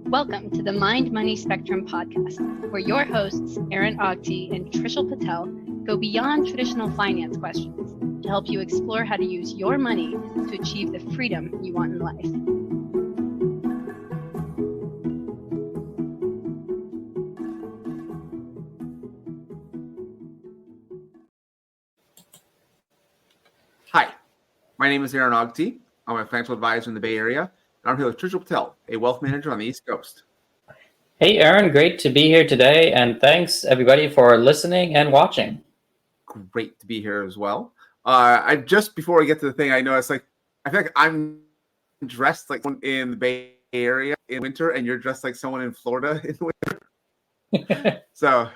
Welcome to the Mind Money Spectrum podcast, where your hosts, Aaron Agti and Trishul Patel, go beyond traditional finance questions to help you explore how to use your money to achieve the freedom you want in life. Hi, my name is Aaron Agti. I'm a financial advisor in the Bay Area, and I'm here with Trishul Patel, a wealth manager on the East Coast. Hey, Aaron, great to be here today, and thanks everybody for listening and watching. Great to be here as well. Before we get to the thing, I noticed I feel like I'm dressed like someone in the Bay Area in winter, and you're dressed like someone in Florida in winter. So,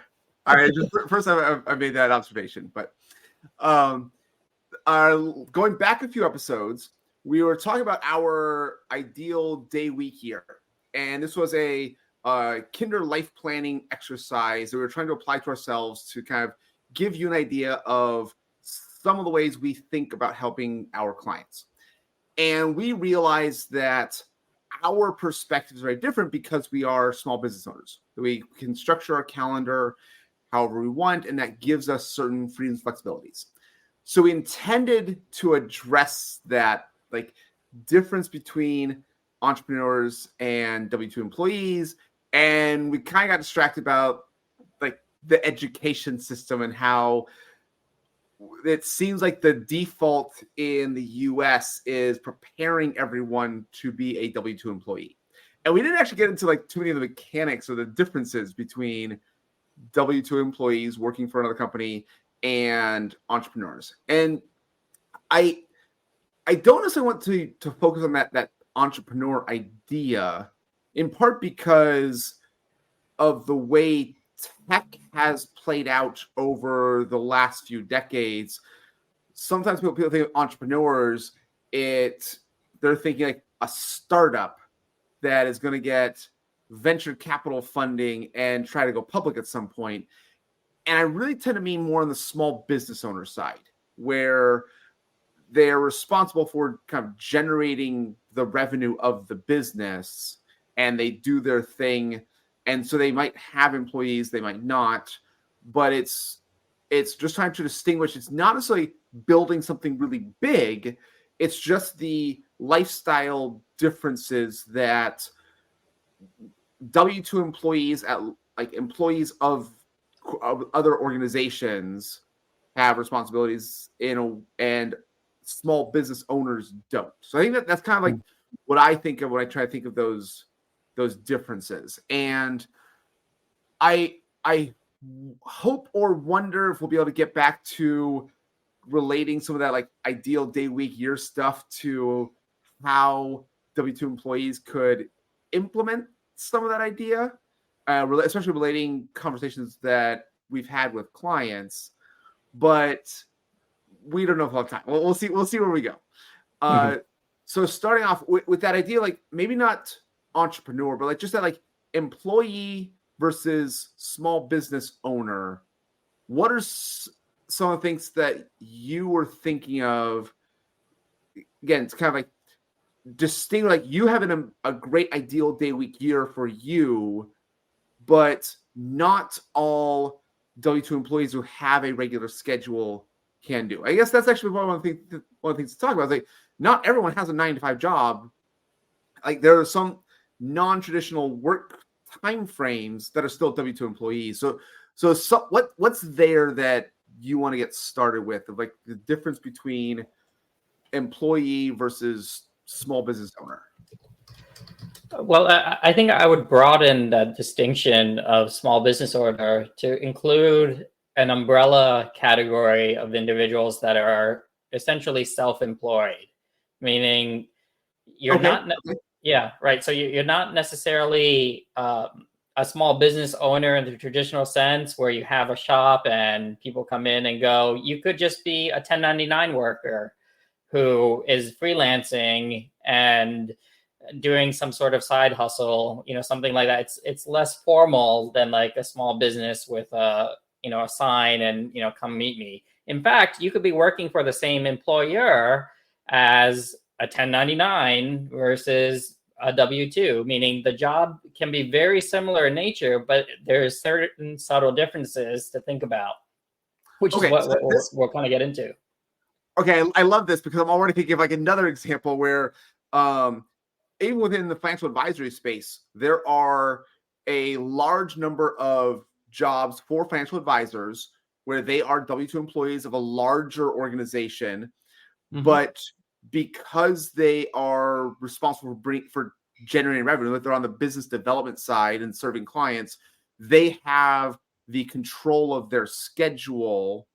all right, first time I made that observation, but going back a few episodes, we were talking about our ideal day week year, and this was a Kinder life planning exercise that we were trying to apply to ourselves to kind of give you an idea of some of the ways we think about helping our clients. And we realized that our perspectives are very different because we are small business owners. We can structure our calendar however we want, and that gives us certain freedoms and flexibilities. So we intended to address that difference between entrepreneurs and W-2 employees, and we kind of got distracted about the education system and how it seems like the default in the US is preparing everyone to be a W-2 employee. And we didn't actually get into too many of the mechanics or the differences between W-2 employees working for another company and entrepreneurs. And I don't necessarily want to focus on that entrepreneur idea, in part because of the way tech has played out over the last few decades. Sometimes people think of entrepreneurs, they're thinking like a startup that is going to get venture capital funding and try to go public at some point. And I really tend to mean more on the small business owner side, where they're responsible for kind of generating the revenue of the business, and they do their thing. And so they might have employees, they might not, but it's just trying to distinguish. It's not necessarily building something really big. It's just the lifestyle differences that W-2 employees employees of other organizations have responsibilities and small business owners don't. So I think that's kind of what I think of when I try to think of those differences. And I hope or wonder if we'll be able to get back to relating some of that ideal day, week, year stuff to how W-2 employees could implement some of that idea, especially relating conversations that we've had with clients. But we don't know if we'll have time. We'll see where we go. So starting off with that idea, maybe not entrepreneur, but just that employee versus small business owner. What are some of the things that you were thinking of? Again, it's kind of distinct, you have a great ideal day, week, year for you, but not all W-2 employees who have a regular schedule can do. I guess that's actually one of the things to talk about. Not everyone has a 9-to-5 job. There are some non-traditional work time frames that are still W-2 employees. So what's there that you want to get started with, of the difference between employee versus small business owner? Well, I think I would broaden that distinction of small business owner to include an umbrella category of individuals that are essentially self-employed, meaning you're not. Yeah, right. So you're not necessarily a small business owner in the traditional sense where you have a shop and people come in and go. You could just be a 1099 worker who is freelancing and doing some sort of side hustle, something like that. It's less formal than a small business with a sign and, come meet me. In fact, you could be working for the same employer as a 1099 versus a W-2, meaning the job can be very similar in nature, but there's certain subtle differences to think about, which is what we'll kind of get into. Okay, I love this because I'm already thinking of like another example where even within the financial advisory space, there are a large number of jobs for financial advisors where they are W-2 employees of a larger organization, but because they are responsible for generating revenue, that they're on the business development side and serving clients, they have the control of their schedule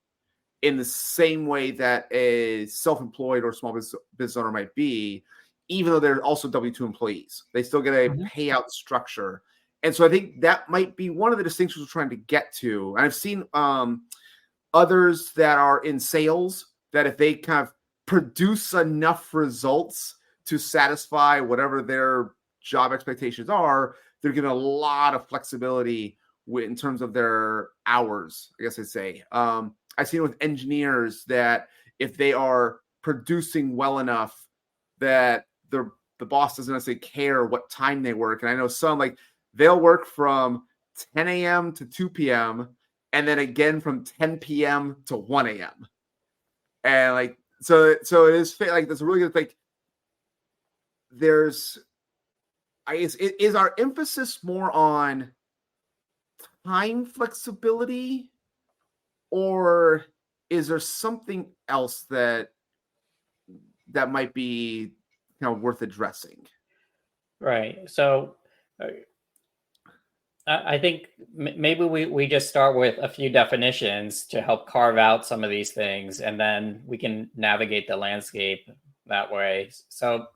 in the same way that a self-employed or small business owner might be, even though they're also W-2 employees. They still get a payout structure. And so I think that might be one of the distinctions we're trying to get to. And I've seen others that are in sales that if they kind of produce enough results to satisfy whatever their job expectations are, they're given a lot of flexibility in terms of their hours, I guess I'd say. I've seen with engineers that if they are producing well enough that the boss doesn't necessarily care what time they work. And I know some, like, they'll work from 10 a.m. to 2 p.m. and then again from 10 p.m. to 1 a.m. And like, so it is like, there's a really good, like, there's, I guess, is our emphasis more on time flexibility, or is there something else that might be worth addressing? Right. So I think maybe we just start with a few definitions to help carve out some of these things, and then we can navigate the landscape that way. So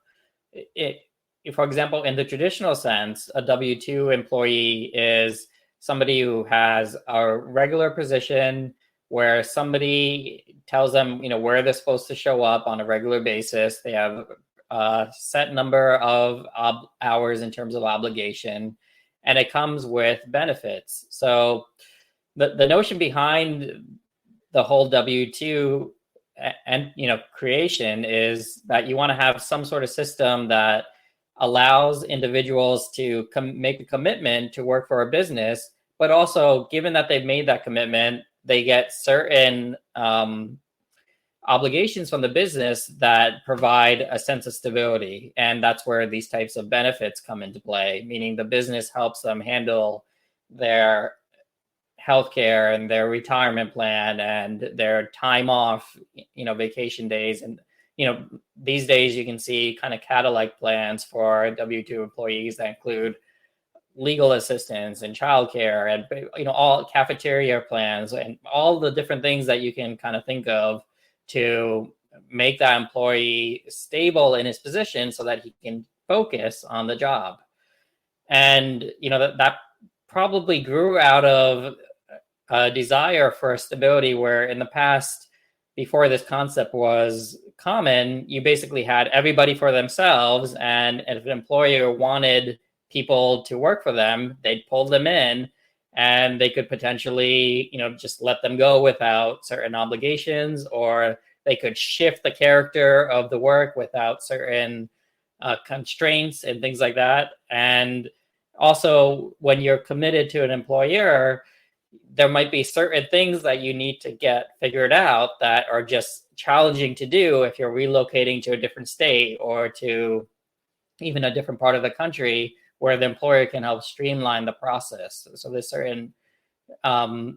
for example, in the traditional sense, a W-2 employee is somebody who has a regular position where somebody tells them, where they're supposed to show up on a regular basis. They have a set number of hours in terms of obligation, and it comes with benefits. So the notion behind the whole W-2 and creation is that you want to have some sort of system that allows individuals to make a commitment to work for a business, but also, given that they've made that commitment, they get certain obligations from the business that provide a sense of stability. And that's where these types of benefits come into play, meaning the business helps them handle their healthcare and their retirement plan and their time off, vacation days. And, these days you can see kind of Cadillac plans for W-2 employees that include legal assistance and childcare and, all cafeteria plans and all the different things that you can kind of think of to make that employee stable in his position so that he can focus on the job. And, that probably grew out of a desire for stability, where in the past, before this concept was common, you basically had everybody for themselves. And if an employer wanted people to work for them, they'd pull them in, and they could potentially, just let them go without certain obligations, or they could shift the character of the work without certain constraints and things like that. And also, when you're committed to an employer, there might be certain things that you need to get figured out that are just challenging to do if you're relocating to a different state or to even a different part of the country, where the employer can help streamline the process. So there's certain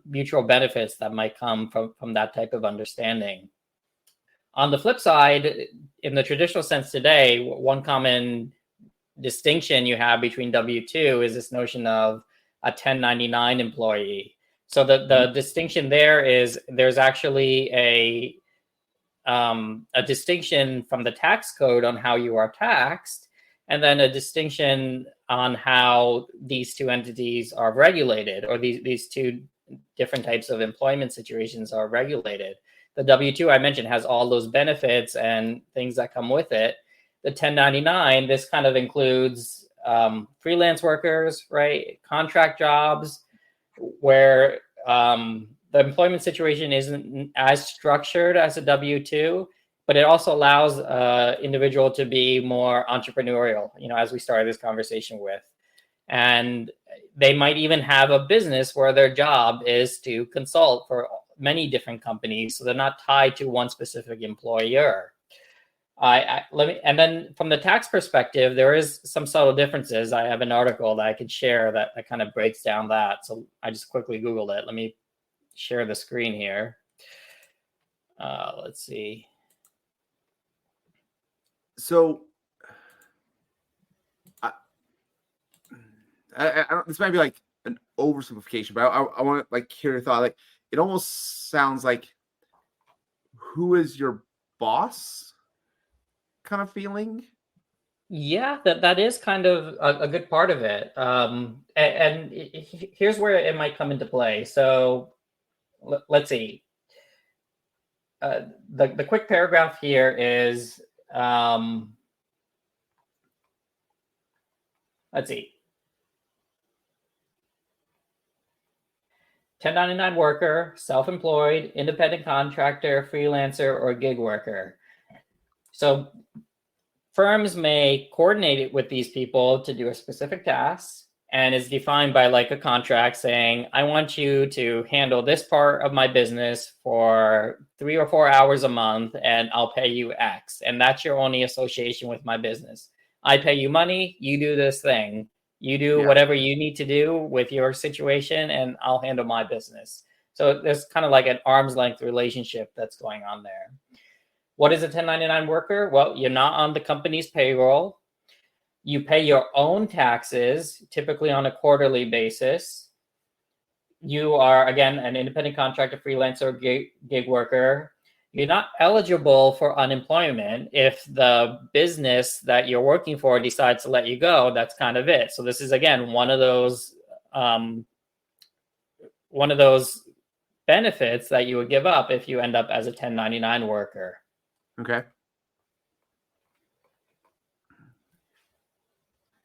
mutual benefits that might come from that type of understanding. On the flip side, in the traditional sense today, one common distinction you have between W-2 is this notion of a 1099 employee. So the distinction there is there's actually a distinction from the tax code on how you are taxed, and then a distinction on how these two entities are regulated, or these two different types of employment situations are regulated. The W-2 I mentioned has all those benefits and things that come with it. The 1099, this kind of includes freelance workers, right? Contract jobs, where the employment situation isn't as structured as a W-2, but it also allows individual to be more entrepreneurial, as we started this conversation with. And they might even have a business where their job is to consult for many different companies, so they're not tied to one specific employer. And then from the tax perspective, there is some subtle differences. I have an article that I could share that kind of breaks down that. So I just quickly Googled it. Let me share the screen here. Let's see. So I don't, this might be like an oversimplification, but I want to like hear your thought. Like, it almost sounds like, who is your boss kind of feeling. Yeah, that is kind of a good part of it. And here's where it might come into play. So let's see. The quick paragraph here is, let's see. 1099 worker, self-employed, independent contractor, freelancer, or gig worker. So firms may coordinate it with these people to do a specific task, and is defined by like a contract saying, I want you to handle this part of my business for 3 or 4 hours a month, and I'll pay you X. And that's your only association with my business. I pay you money, you do this thing. You do whatever you need to do with your situation, and I'll handle my business. So there's kind of like an arm's length relationship that's going on there. What is a 1099 worker? Well, you're not on the company's payroll. You pay your own taxes, typically on a quarterly basis. You are, again, an independent contractor, freelancer, gig worker. You're not eligible for unemployment. If the business that you're working for decides to let you go, that's kind of it. So this is, again, one of those benefits that you would give up if you end up as a 1099 worker. Okay.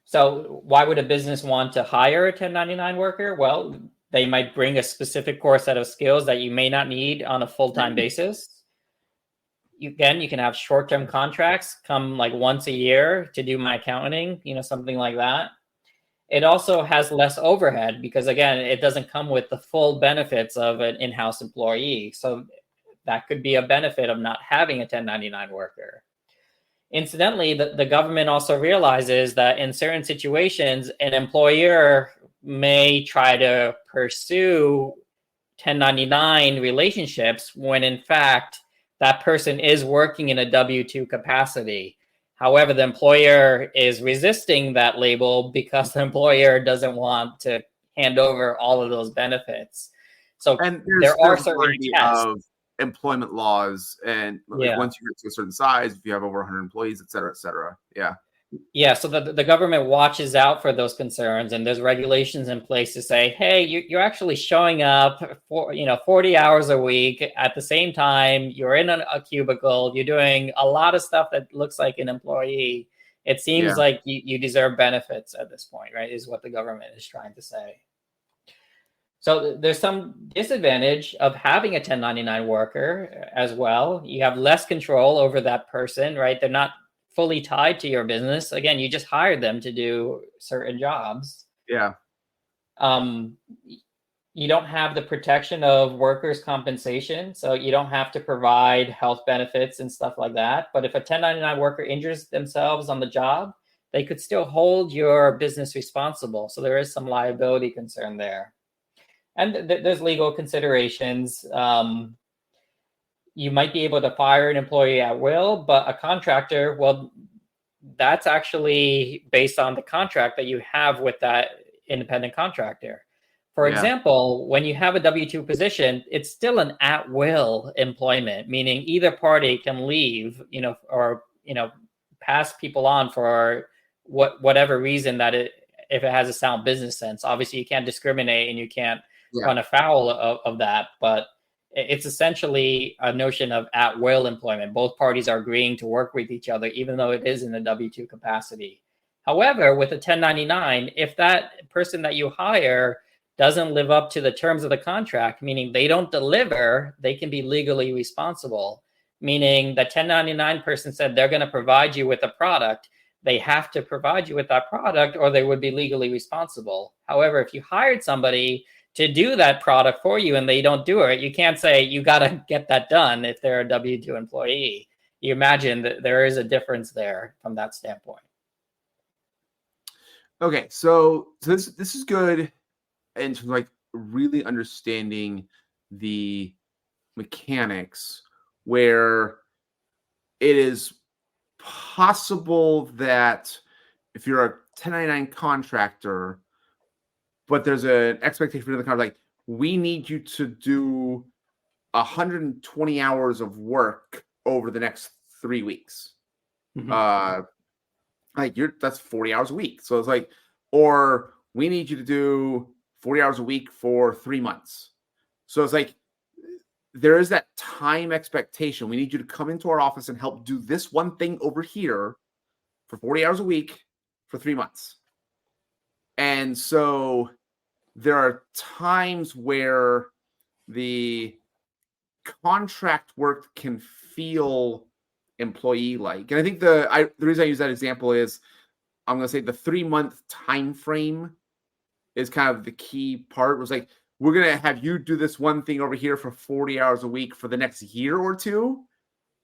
So why would a business want to hire a 1099 worker? Well, they might bring a specific core set of skills that you may not need on a full-time basis. You can have short-term contracts, come like once a year to do my accounting, something like that. It also has less overhead because, again, it doesn't come with the full benefits of an in-house employee. So that could be a benefit of not having a 1099 worker. Incidentally, the government also realizes that in certain situations, an employer may try to pursue 1099 relationships when, in fact, that person is working in a W-2 capacity. However, the employer is resisting that label because the employer doesn't want to hand over all of those benefits. So there are certain tests of employment laws, and once you get to a certain size, if you have over 100 employees, et cetera, et cetera. Yeah. So the government watches out for those concerns, and there's regulations in place to say, hey, you're actually showing up for 40 hours a week. At the same time, you're in a cubicle. You're doing a lot of stuff that looks like an employee. It seems like you deserve benefits at this point, right? Is what the government is trying to say. So there's some disadvantage of having a 1099 worker as well. You have less control over that person, right? They're not fully tied to your business. Again, you just hired them to do certain jobs. Yeah. You don't have the protection of workers' compensation, so you don't have to provide health benefits and stuff like that. But if a 1099 worker injures themselves on the job, they could still hold your business responsible. So there is some liability concern there. And there's legal considerations. You might be able to fire an employee at will, but a contractor, well, that's actually based on the contract that you have with that independent contractor. For example, when you have a W-2 position, it's still an at-will employment, meaning either party can leave, or pass people on for whatever reason if it has a sound business sense. Obviously, you can't discriminate and you can't run afoul of that, but it's essentially a notion of at-will employment. Both parties are agreeing to work with each other, even though it is in a W-2 capacity. However, with a 1099, if that person that you hire doesn't live up to the terms of the contract, meaning they don't deliver, they can be legally responsible. meaning the 1099 person said they're going to provide you with a product. They have to provide you with that product or they would be legally responsible. However, if you hired somebody to do that product for you and they don't do it, you can't say you got to get that done if they're a W-2 employee. You imagine that there is a difference there from that standpoint. Okay, so this is good in terms of like really understanding the mechanics where it is possible that if you're a 1099 contractor, but there's an expectation for the contract, like we need you to do 120 hours of work over the next 3 weeks. Like that's 40 hours a week. So it's like, or we need you to do 40 hours a week for 3 months. So it's like, there is that time expectation. We need you to come into our office and help do this one thing over here for 40 hours a week for 3 months. And so there are times where the contract work can feel employee-like. And I think the reason I use that example is I'm going to say the 3-month time frame is kind of the key part. It was like, we're going to have you do this one thing over here for 40 hours a week for the next year or two.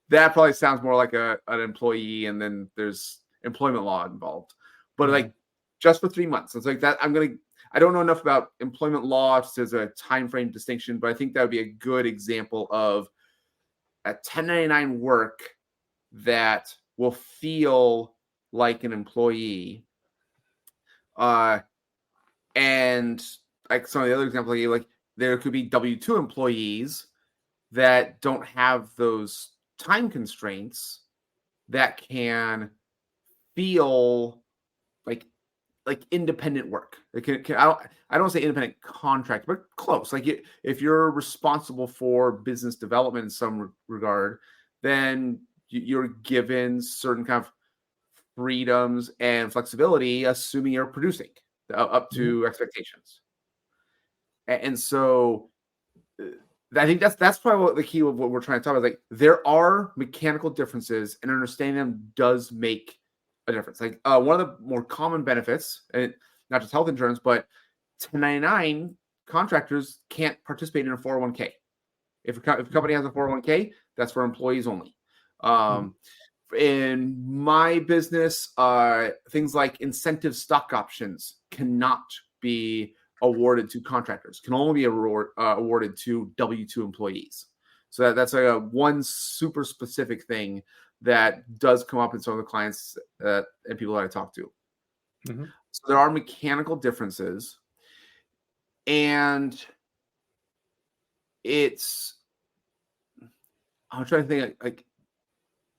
That probably sounds more like an employee, and then there's employment law involved. But like just for 3 months. It's like that. I don't know enough about employment law as a time frame distinction, but I think that would be a good example of a 1099 work that will feel like an employee. And like some of the other examples, like there could be W-2 employees that don't have those time constraints that can feel like independent work. I don't say independent contract, but close. Like if you're responsible for business development in some regard, then you're given certain kind of freedoms and flexibility, assuming you're producing up to expectations. And so I think that's probably what the key of what we're trying to talk about. Like there are mechanical differences, and understanding them does make a difference. Like one of the more common benefits, and not just health insurance, but 1099 contractors can't participate in a 401k. If a company has a 401k, that's for employees only. In my business, things like incentive stock options cannot be awarded to contractors, can only be awarded to W-2 employees. So that's like one super specific thing that does come up in some of the clients and people that I talk to. So there are mechanical differences, and I'm trying to think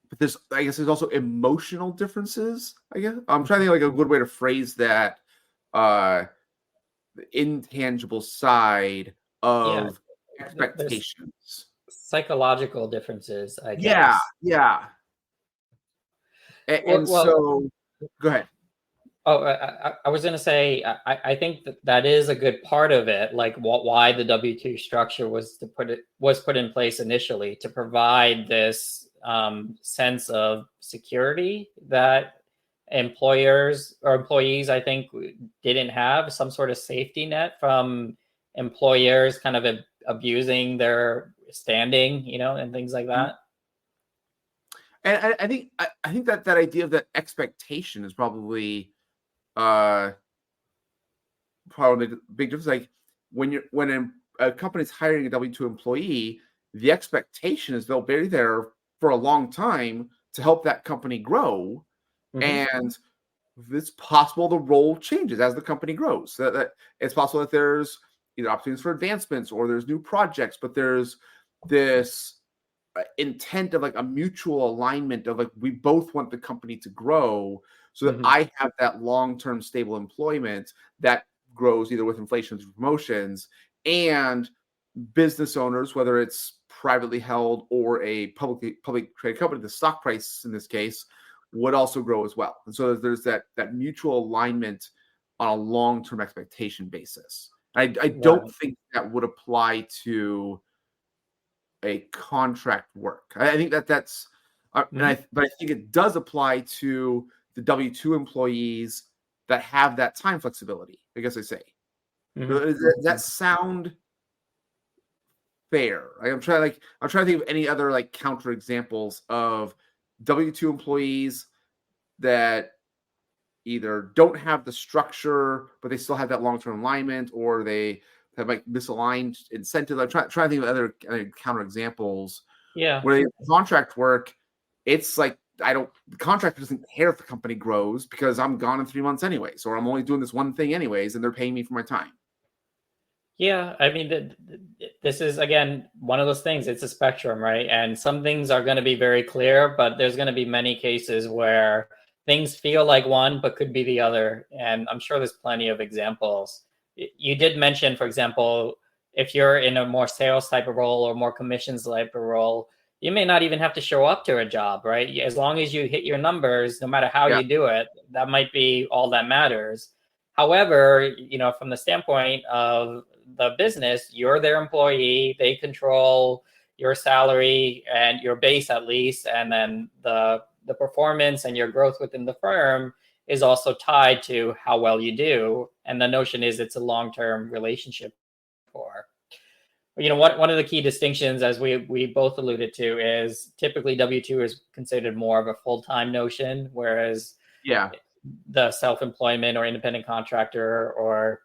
but I guess there's also emotional differences. I guess I'm trying to think like a good way to phrase that. The intangible side of expectations, psychological differences, I guess. Yeah. And so go ahead. I was going to say, I think that is a good part of it. Like why the W-2 structure was put in place initially, to provide this sense of security that employers or employees, I think, didn't have, some sort of safety net from employers kind of abusing their standing, and things like that. And I think that idea of that expectation is probably a big difference. Like when a company's hiring a W-2 employee, the expectation is they'll be there for a long time to help that company grow. And it's possible the role changes as the company grows. So that it's possible that there's either opportunities for advancements or there's new projects, but there's this intent of like a mutual alignment of like, we both want the company to grow so that I have that long-term stable employment that grows either with inflation or promotions, and business owners, whether it's privately held or a public traded company, the stock price in this case would also grow as well. And so there's that mutual alignment on a long-term expectation basis. I don't think that would apply to a contract work. I think that's, but I think it does apply to the W-2 employees that have that time flexibility, I guess I say. Does that sound fair? I'm trying to think of any other like counter examples of W-2 employees that either don't have the structure, but they still have that long-term alignment, or they have like misaligned incentives. I'm trying to think of other counter examples. Yeah. Where they contract work, it's like the contractor doesn't care if the company grows because I'm gone in 3 months anyways, or I'm only doing this one thing anyways, and they're paying me for my time. Yeah, I mean, this is, again, one of those things. It's a spectrum, right? And some things are going to be very clear, but there's going to be many cases where things feel like one, but could be the other. And I'm sure there's plenty of examples. You did mention, for example, if you're in a more sales type of role or more commissions type of role, you may not even have to show up to a job, right? As long as you hit your numbers, no matter how you do it, that might be all that matters. However, from the standpoint of the business, you're their employee. They control your salary and your base, at least, and then the performance and your growth within the firm is also tied to how well you do. And the notion is it's a long-term relationship. One of the key distinctions, as we both alluded to, is typically W-2 is considered more of a full-time notion, whereas the self-employment or independent contractor or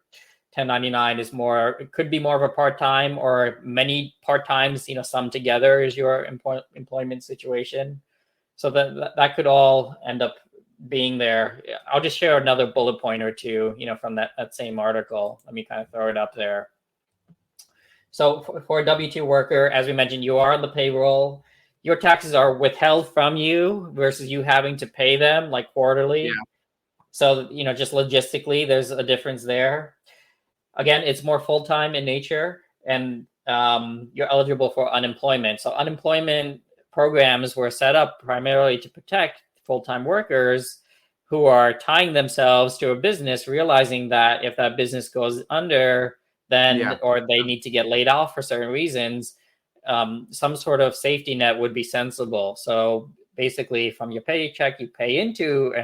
1099 could be more of a part-time, or many part-times, summed together is your employment situation. So that could all end up being there. I'll just share another bullet point or two, from that same article. Let me kind of throw it up there. So for a W-2 worker, as we mentioned, you are on the payroll. Your taxes are withheld from you versus you having to pay them like quarterly. Yeah. So, just logistically, there's a difference there. Again, it's more full-time in nature, and you're eligible for unemployment. So unemployment programs were set up primarily to protect full-time workers who are tying themselves to a business, realizing that if that business goes under, then or they need to get laid off for certain reasons, some sort of safety net would be sensible. So basically, from your paycheck, you pay into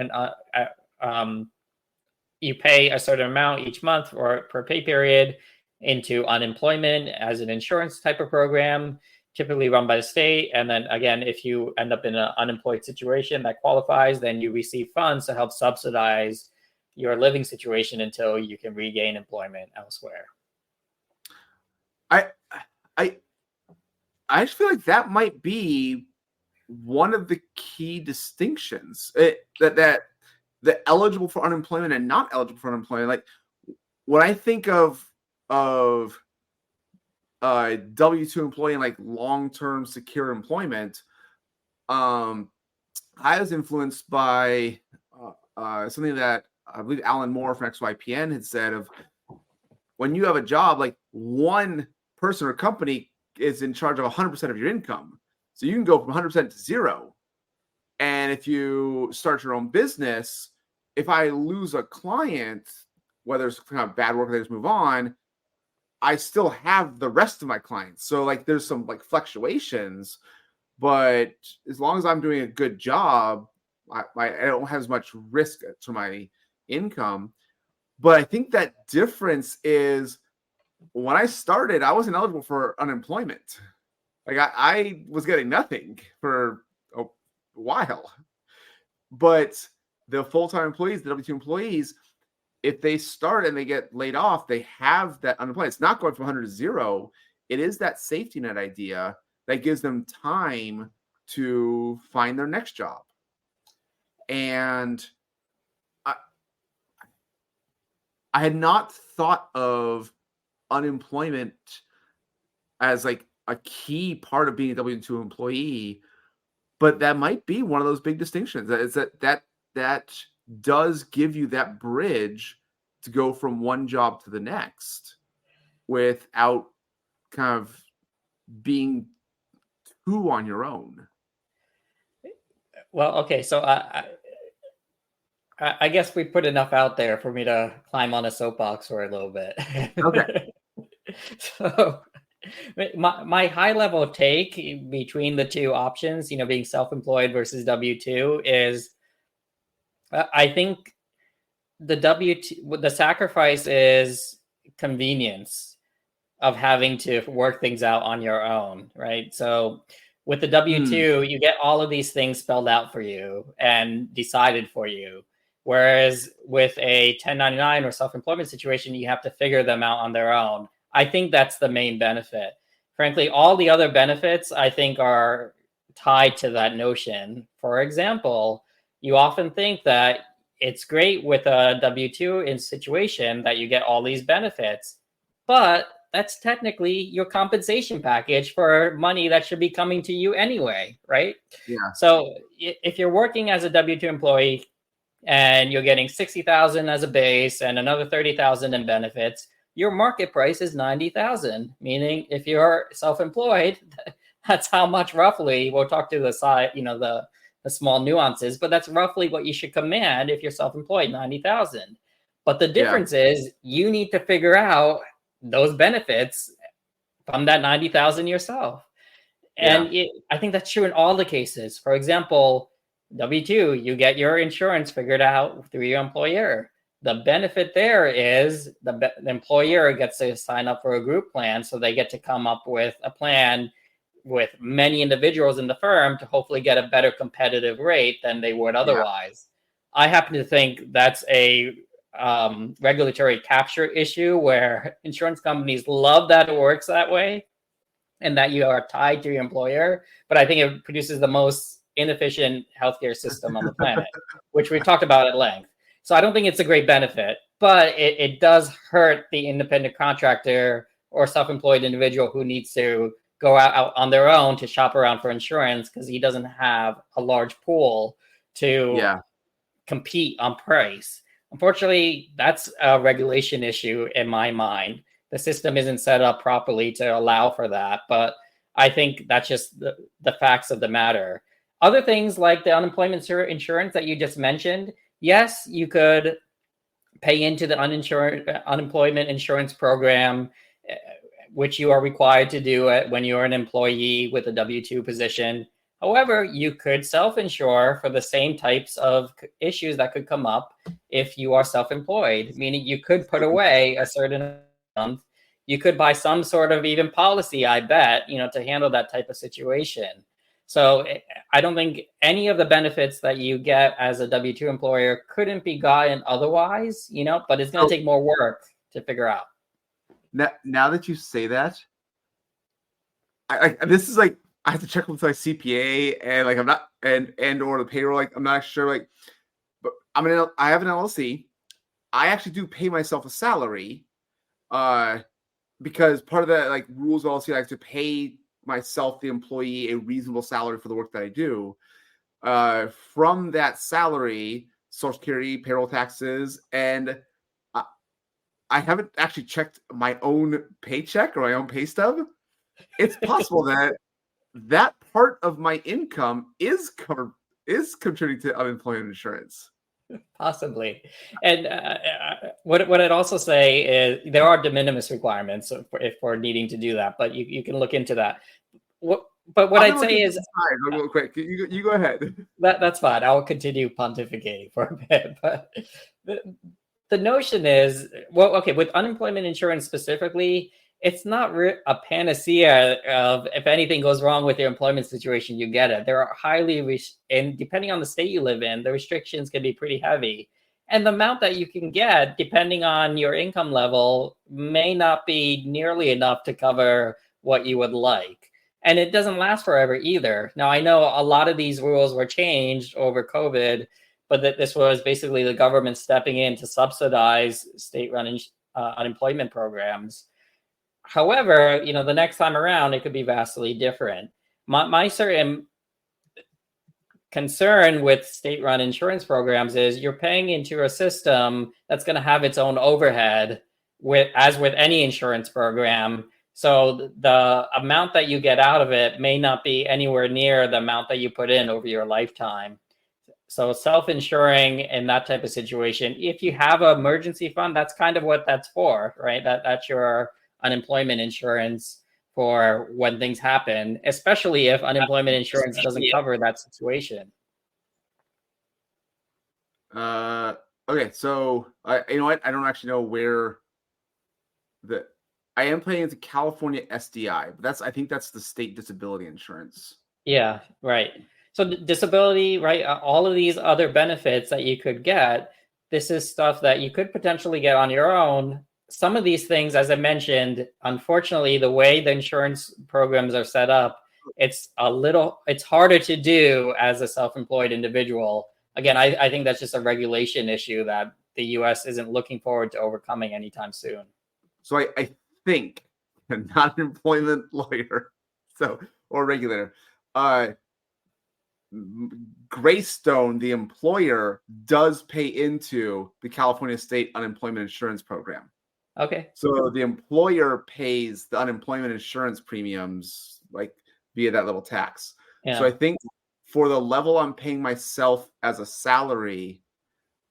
you pay a certain amount each month or per pay period into unemployment as an insurance type of program, typically run by the state. And then again, if you end up in an unemployed situation that qualifies, then you receive funds to help subsidize your living situation until you can regain employment elsewhere. I just feel like that might be one of the key distinctions that the eligible for unemployment and not eligible for unemployment. Like when I think of W-2 employee and like long-term secure employment, I was influenced by something that I believe Alan Moore from XYPN had said of when you have a job, like one person or company is in charge of 100% of your income. So you can go from 100% to zero. And if you start your own business, if I lose a client, whether it's kind of bad work, they just move on, I still have the rest of my clients. So like there's some like fluctuations, but as long as I'm doing a good job, I don't have as much risk to my income. But I think that difference is when I started, I wasn't eligible for unemployment. Like I was getting nothing for a while. But the full-time employees, the W-2 employees, if they start and they get laid off, they have that unemployment. It's not going from 100 to 0. It is that safety net idea that gives them time to find their next job. And I had not thought of unemployment as like a key part of being a W-2 employee, but that might be one of those big distinctions. Is that does give you that bridge to go from one job to the next without kind of being too on your own. Well, okay, so I guess we put enough out there for me to climb on a soapbox for a little bit. Okay. So My high level take between the two options, being self-employed versus W-2, is I think the W-2, the sacrifice is convenience of having to work things out on your own, right? So with the W-2, you get all of these things spelled out for you and decided for you. Whereas with a 1099 or self-employment situation, you have to figure them out on their own. I think that's the main benefit. Frankly, all the other benefits, I think, are tied to that notion. For example, you often think that it's great with a W-2 in situation that you get all these benefits, but that's technically your compensation package for money that should be coming to you anyway, right? Yeah. So if you're working as a W-2 employee and you're getting 60,000 as a base and another 30,000 in benefits, your market price is 90,000. Meaning, if you're self-employed, that's how much roughly. We'll talk to the side, the small nuances, but that's roughly what you should command if you're self-employed, 90,000. But the difference is you need to figure out those benefits from that 90,000 yourself. And I think that's true in all the cases. For example, W-2, you get your insurance figured out through your employer. The benefit there is the employer gets to sign up for a group plan, so they get to come up with a plan with many individuals in the firm to hopefully get a better competitive rate than they would otherwise. I happen to think that's a regulatory capture issue where insurance companies love that it works that way and that you are tied to your employer. But I think it produces the most inefficient healthcare system on the planet, which we've talked about at length. So I don't think it's a great benefit, but it does hurt the independent contractor or self-employed individual who needs to go out on their own to shop around for insurance because he doesn't have a large pool to compete on price. Unfortunately, that's a regulation issue in my mind. The system isn't set up properly to allow for that, but I think that's just the facts of the matter. Other things like the unemployment insurance that you just mentioned, yes, you could pay into the unemployment insurance program, which you are required to do it when you're an employee with a W-2 position. However, you could self-insure for the same types of issues that could come up if you are self-employed, meaning you could put away a certain amount. You could buy some sort of even policy, I bet, to handle that type of situation. So I don't think any of the benefits that you get as a W-2 employer couldn't be gotten otherwise, but it's going to take more work to figure out. Now that you say that, this is like, I have to check with my CPA and I'm not and or the payroll. I'm not sure. But I have an LLC. I actually do pay myself a salary, because part of the rules of LLC, I have to pay myself, the employee, a reasonable salary for the work that I do. From that salary, Social Security, payroll taxes, and I haven't actually checked my own paycheck or my own pay stub. It's possible that part of my income is contributing to unemployment insurance. Possibly. And what I'd also say is there are de minimis requirements if we're needing to do that, but you can look into that. What I'd say is real quick. You go ahead. That's fine. I'll continue pontificating for a bit. But the notion is, with unemployment insurance specifically, it's not a panacea of if anything goes wrong with your employment situation, you get it. There are and depending on the state you live in, the restrictions can be pretty heavy. And the amount that you can get, depending on your income level, may not be nearly enough to cover what you would like. And it doesn't last forever either. Now, I know a lot of these rules were changed over COVID, but that this was basically the government stepping in to subsidize state-run unemployment programs. However, the next time around, it could be vastly different. My certain concern with state-run insurance programs is you're paying into a system that's going to have its own overhead, as with any insurance program. So the amount that you get out of it may not be anywhere near the amount that you put in over your lifetime. So self-insuring in that type of situation, if you have an emergency fund, that's kind of what that's for, right? That's your unemployment insurance for when things happen, especially if unemployment insurance doesn't cover that situation. Okay, so you know what? I don't actually know where I am paying into California SDI, but I think that's the state disability insurance. Yeah, right. So disability, right? All of these other benefits that you could get, this is stuff that you could potentially get on your own. Some of these things, as I mentioned, unfortunately, the way the insurance programs are set up, it's harder to do as a self-employed individual. Again, I think that's just a regulation issue that the US isn't looking forward to overcoming anytime soon. So I think, I'm not an employment lawyer, or regulator, Greystone, the employer, does pay into the California State Unemployment Insurance Program. Okay. So the employer pays the unemployment insurance premiums like via that little tax. Yeah. So I think for the level I'm paying myself as a salary,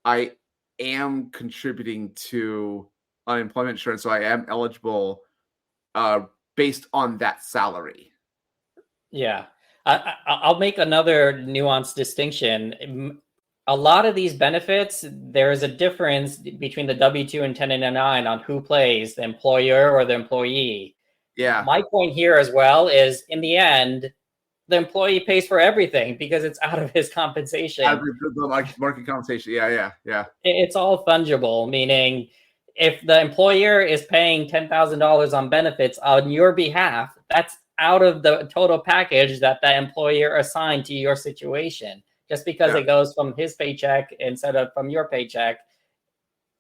I am contributing to unemployment insurance. So I am eligible based on that salary. Yeah. I'll make another nuanced distinction. A lot of these benefits, there is a difference between the W-2 and 1099 on who pays, the employer or the employee. Yeah. My point here as well is, in the end, the employee pays for everything because it's out of his compensation. Out of market compensation. Yeah. It's all fungible, meaning if the employer is paying $10,000 on benefits on your behalf, that's out of the total package that the employer assigned to your situation. Just because it goes from his paycheck instead of from your paycheck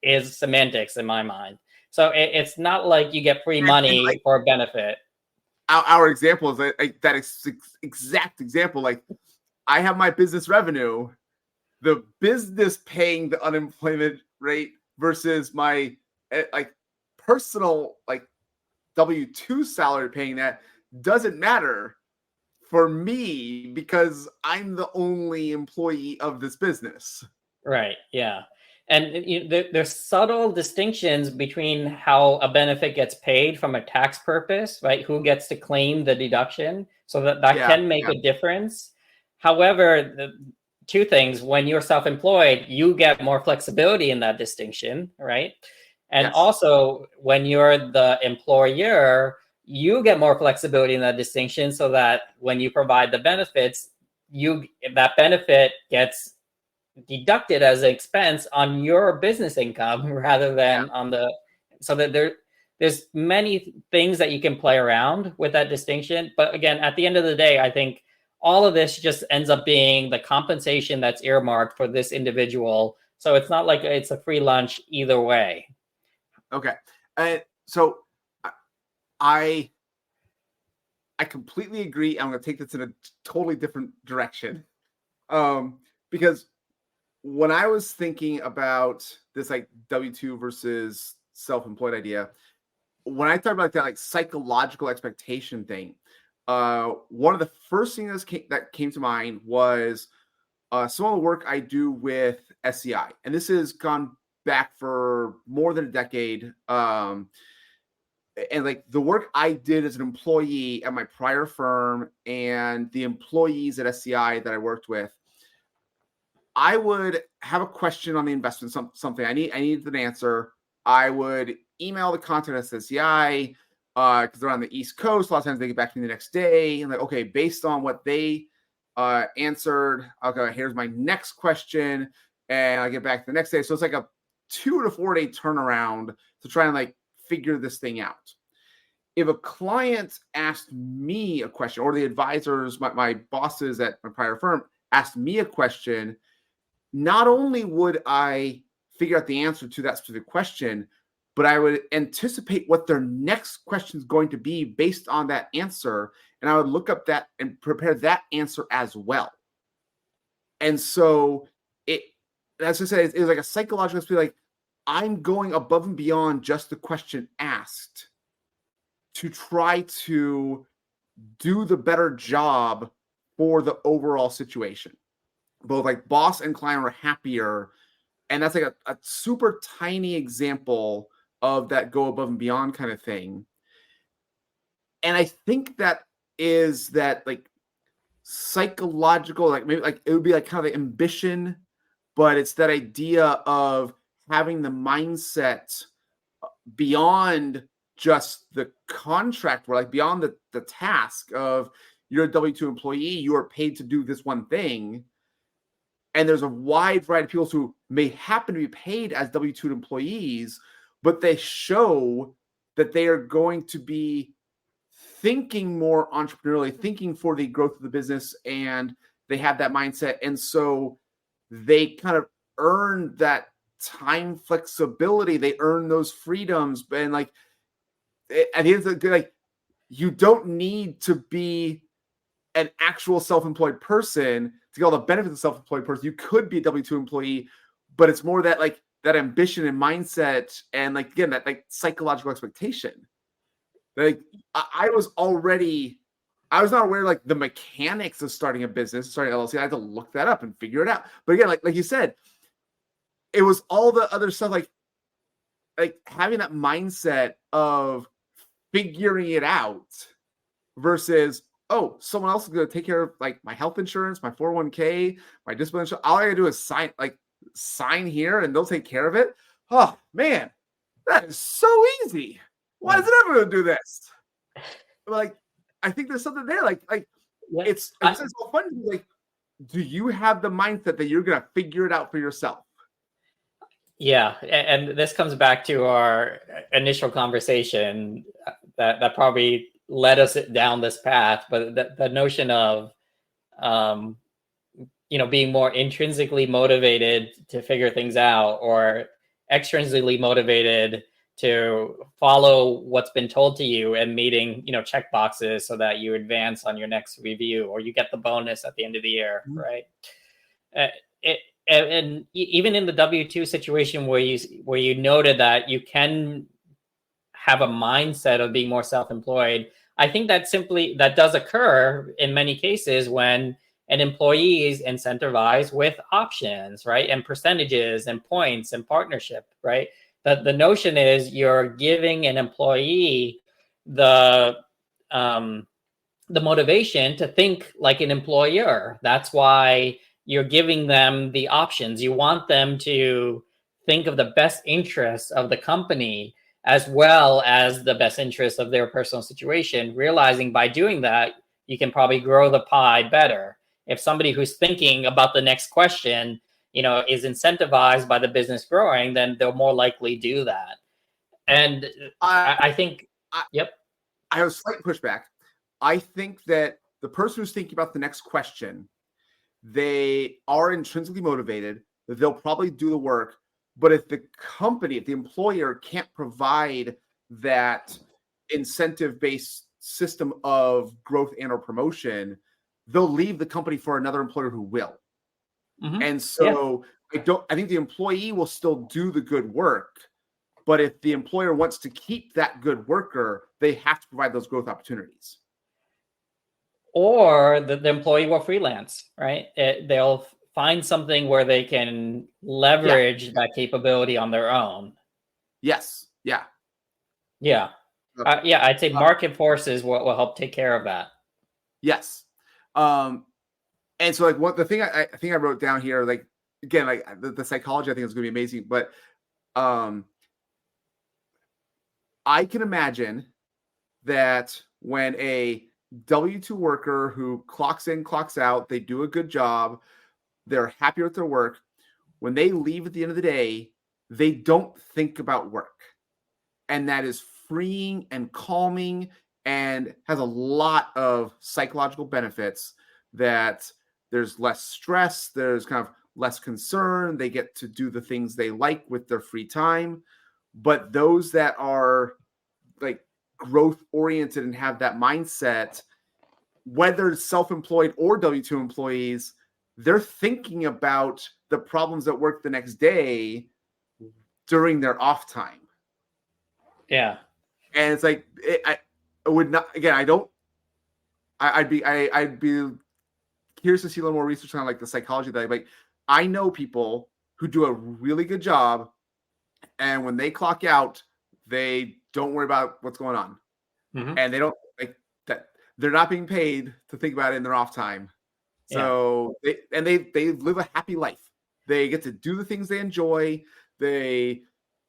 is semantics in my mind. So it's not like you get free money for a benefit. Our example is that exact example. Like, I have my business revenue, the business paying the unemployment rate versus my personal W-2 salary paying that doesn't matter for me because I'm the only employee of this business. Right. Yeah. And there's subtle distinctions between how a benefit gets paid from a tax purpose, right? Who gets to claim the deduction, so that can make a difference. However, two things: when you're self-employed, you get more flexibility in that distinction, right? And also, when you're the employer, you get more flexibility in that distinction, so that when you provide the benefits, that benefit gets deducted as an expense on your business income rather than on the, so that there's many things that you can play around with that distinction. But again, at the end of the day, I think all of this just ends up being the compensation that's earmarked for this individual. So it's not like it's a free lunch either way. Okay. So I completely agree. I'm going to take this in a totally different direction. Because when I was thinking about this W-2 versus self-employed idea, when I thought about that psychological expectation thing, one of the first things that came to mind was some of the work I do with SCI. And this has gone back for more than a decade. And the work I did as an employee at my prior firm and the employees at SCI that I worked with, I would have a question on the investment, something I needed an answer. I would email the contact at SCI because they're on the East Coast. A lot of times they get back to me the next day. And okay, based on what they answered, okay, here's my next question. And I get back the next day. So it's like a 2 to 4 day turnaround to try and figure this thing out. If a client asked me a question, or the advisors, my bosses at my prior firm asked me a question, not only would I figure out the answer to that specific question, but I would anticipate what their next question is going to be based on that answer. And I would look up that and prepare that answer as well. And so as I said, it was like a psychological experience. I'm going above and beyond just the question asked to try to do the better job for the overall situation. Both boss and client are happier. And that's a super tiny example of that go above and beyond kind of thing. And I think that is that like psychological, like maybe like it would be like kind of the ambition, but it's that idea of having the mindset beyond just the contract, where like beyond the task of you're a W-2 employee, you are paid to do this one thing. And there's a wide variety of people who may happen to be paid as W-2 employees, but they show that they are going to be thinking more entrepreneurially, thinking for the growth of the business, and they have that mindset. And so they kind of earn that time flexibility. They earn those freedoms. And like, at the end of the day, like, you don't need to be an actual self-employed person to get all the benefits of a self-employed person. You could be a W-2 employee, but it's more that like that ambition and mindset, and like again that like psychological expectation. Like I was not aware like the mechanics of starting a business, starting an LLC. I had to look that up and figure it out. But again, like you said, it was all the other stuff, like having that mindset of figuring it out versus, oh, someone else is going to take care of like my health insurance, my 401k, my disability insurance. All I got to do is sign here and they'll take care of it. Oh man, that is so easy. Why is it ever going to do this? Like, I think there's something there. It's so funny. Like, do you have the mindset that you're going to figure it out for yourself? Yeah, and this comes back to our initial conversation that probably led us down this path. But the notion of, being more intrinsically motivated to figure things out, or extrinsically motivated to follow what's been told to you and meeting, check boxes so that you advance on your next review or you get the bonus at the end of the year, right? And even in the W-2 situation where you noted that you can have a mindset of being more self-employed, I think that does occur in many cases when an employee is incentivized with options, right? And percentages and points and partnership, right? The notion is you're giving an employee the motivation to think like an employer. That's why you're giving them the options. You want them to think of the best interests of the company as well as the best interests of their personal situation, realizing by doing that, you can probably grow the pie better. If somebody who's thinking about the next question, is incentivized by the business growing, then they'll more likely do that. And I think, yep. I have a slight pushback. I think that the person who's thinking about the next question, they are intrinsically motivated, that they'll probably do the work. But if the employer can't provide that incentive-based system of growth and or promotion, they'll leave the company for another employer who will. Mm-hmm. And so I think the employee will still do the good work, but if the employer wants to keep that good worker, they have to provide those growth opportunities. Or the employee will freelance, right? They'll find something where they can leverage that capability on their own. Yes. Yeah. Yeah. I'd say market forces will help take care of that. Yes. And so like the thing I think I wrote down here, like again, like the psychology I think is going to be amazing, but I can imagine that when a W-2 worker who clocks in, clocks out, they do a good job, they're happier with their work, when they leave at the end of the day, they don't think about work. And that is freeing and calming and has a lot of psychological benefits, that there's less stress, there's kind of less concern, they get to do the things they like with their free time. But those that are like growth oriented and have that mindset, whether it's self-employed or W-2 employees, they're thinking about the problems at work the next day during their off time. Yeah. And it's like, I would not, again, I'd be curious to see a little more research on like the psychology of that. Like, I know people who do a really good job, and when they clock out, they don't worry about what's going on. Mm-hmm. And they don't, like, they're not being paid to think about it in their off time. So they live a happy life. They get to do the things they enjoy. They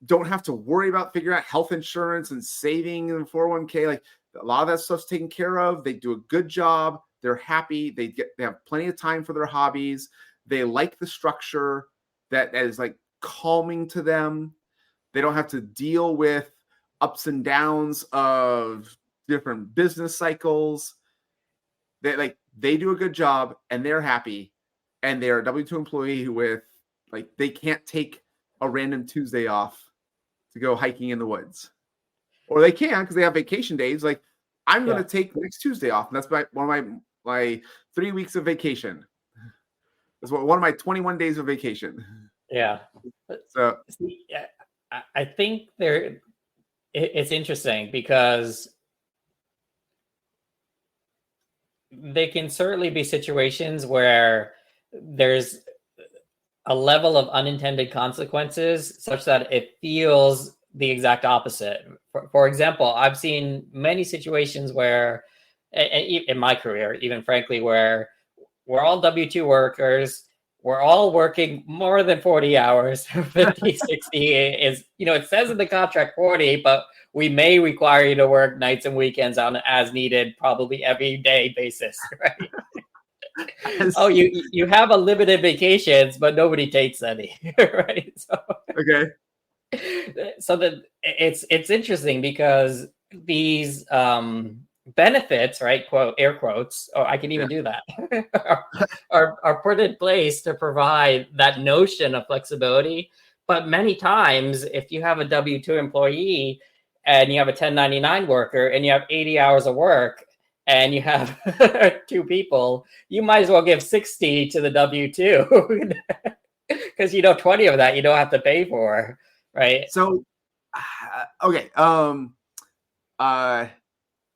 don't have to worry about figuring out health insurance and saving in 401k. Like a lot of that stuff's taken care of. They do a good job. They're happy. They have plenty of time for their hobbies. They like the structure that is like calming to them. They don't have to deal with ups and downs of different business cycles. They do a good job and they're happy, and they're a W-2 employee with like they can't take a random Tuesday off to go hiking in the woods, or they can because they have vacation days. Like I'm going to take next Tuesday off, and that's one of my 3 weeks of vacation. That's one of my 21 days of vacation. Yeah. So I think it's interesting because there can certainly be situations where there's a level of unintended consequences such that it feels the exact opposite. For example, I've seen many situations where, in my career, even frankly, where we're all W-2 workers, we're all working more than 40 hours, 50, 60 is, it says in the contract 40, but we may require you to work nights and weekends on an as needed, probably every day basis, right? Oh, you have unlimited vacations, but nobody takes any, right? So, okay. So that it's interesting because these benefits, right? Quote, air quotes. Oh, I can even do that. are put in place to provide that notion of flexibility. But many times, if you have a W-2 employee and you have a 1099 worker and you have 80 hours of work and you have 2 people, you might as well give 60 to the W-2 because 20 of that you don't have to pay for, right? So, okay.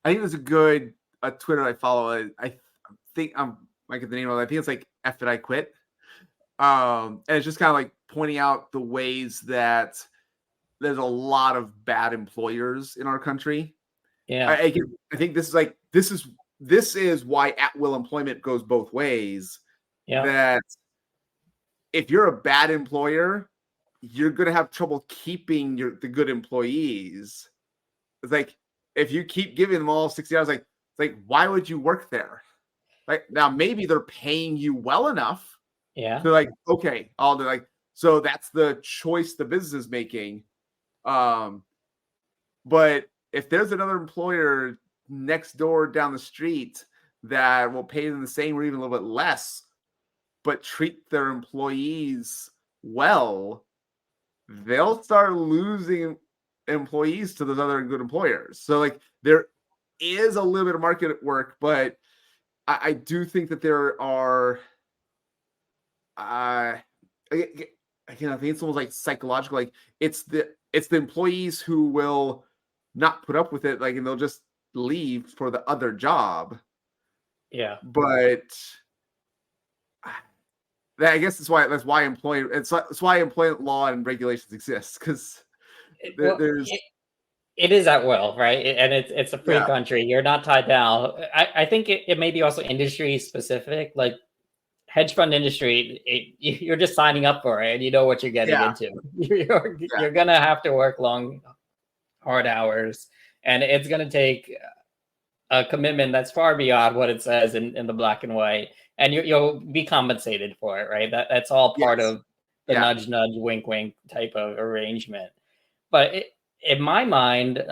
I think there's a good Twitter I follow. I think I might get the name of it. I think it's like F Did I Quit? And it's just kind of like pointing out the ways that there's a lot of bad employers in our country. Yeah. I think this is why at-will employment goes both ways. Yeah. That if you're a bad employer, you're going to have trouble keeping the good employees. It's like, if you keep giving them all 60 hours, it's like, why would you work there? Like now, maybe they're paying you well enough. Yeah. They're like, okay, I'll do so that's the choice the business is making. But if there's another employer next door down the street that will pay them the same or even a little bit less, but treat their employees well, they'll start losing employees to those other good employers. So like there is a little bit of market at work, but I do think that there are again, I think it's almost like psychological. Like it's the employees who will not put up with it, and they'll just leave for the other job. Yeah. But I guess that's why employment law and regulations exist, because it is at will, right? And it's a free country. You're not tied down. I think it may be also industry specific, like hedge fund industry. You're just signing up for it, and you know what you're getting into. You're gonna have to work long, hard hours, and it's gonna take a commitment that's far beyond what it says in the black and white, and you'll be compensated for it, right? That's all part of the nudge, wink, wink type of arrangement. But in my mind,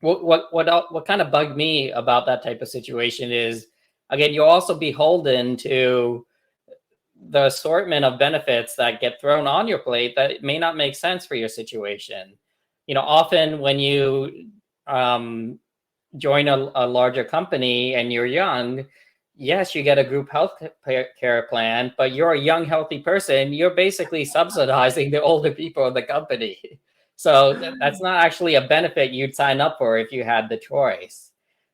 what kind of bugged me about that type of situation is, again, you're also beholden to the assortment of benefits that get thrown on your plate that may not make sense for your situation. Often when you join a larger company and you're young, yes, you get a group health care plan, but you're a young, healthy person. You're basically subsidizing the older people in the company. So that's not actually a benefit you'd sign up for if you had the choice.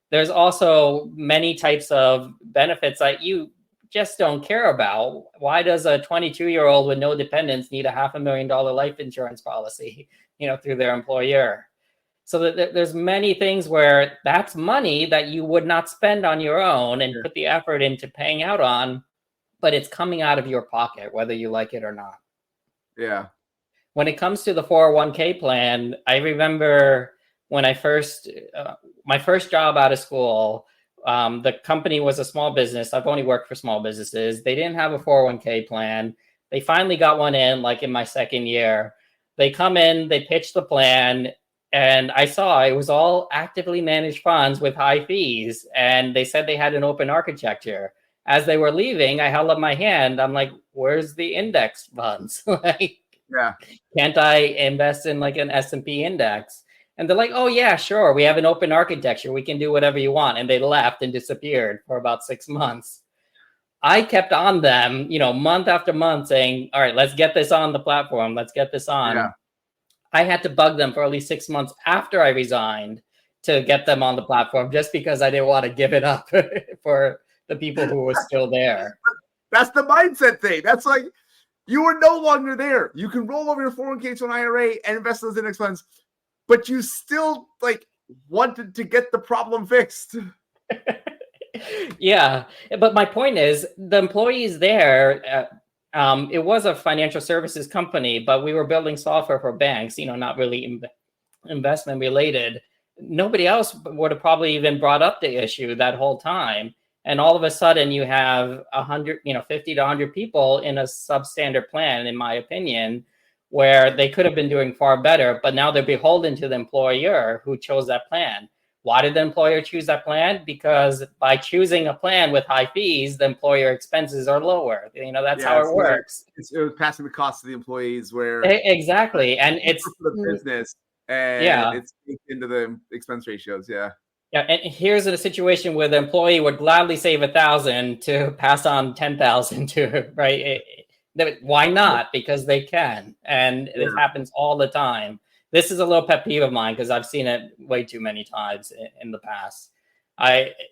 There's also many types of benefits that you just don't care about. Why does a 22-year-old with no dependents need a $500,000 life insurance policy, through their employer? So there's many things where that's money that you would not spend on your own and put the effort into paying out on, but it's coming out of your pocket, whether you like it or not. Yeah. When it comes to the 401k plan, I remember when I my first job out of school, the company was a small business. I've only worked for small businesses. They didn't have a 401k plan. They finally got one in, like in my second year. They come in, they pitch the plan, and I saw it was all actively managed funds with high fees. And they said they had an open architecture. As they were leaving, I held up my hand. I'm like, where's the index funds? Like, can't I invest in like an S&P index? And they're like, oh yeah, sure. We have an open architecture. We can do whatever you want. And they left and disappeared for about 6 months. I kept on them, month after month saying, all right, let's get this on the platform. Let's get this on. Yeah. I had to bug them for at least 6 months after I resigned to get them on the platform, just because I didn't want to give it up for the people who were still there. That's the mindset thing. That's like, you are no longer there. You can roll over your 401k to an IRA and invest those index funds, but you still like wanted to get the problem fixed. Yeah, but my point is, the employees there, it was a financial services company, but we were building software for banks, not really investment related. Nobody else would have probably even brought up the issue that whole time. And all of a sudden you have 100, 50 to 100 people in a substandard plan, in my opinion, where they could have been doing far better, but now they're beholden to the employer who chose that plan. Why did the employer choose that plan? Because by choosing a plan with high fees, the employer expenses are lower. That's how it works. It was passing the cost to the employees where exactly. And it's for the business, and it's into the expense ratios. Yeah. Yeah, and here's a situation where the employee would gladly save 1,000 to pass on 10,000 to, right? Why not? Because they can, and it happens all the time. This is a little pet peeve of mine because I've seen it way too many times in the past.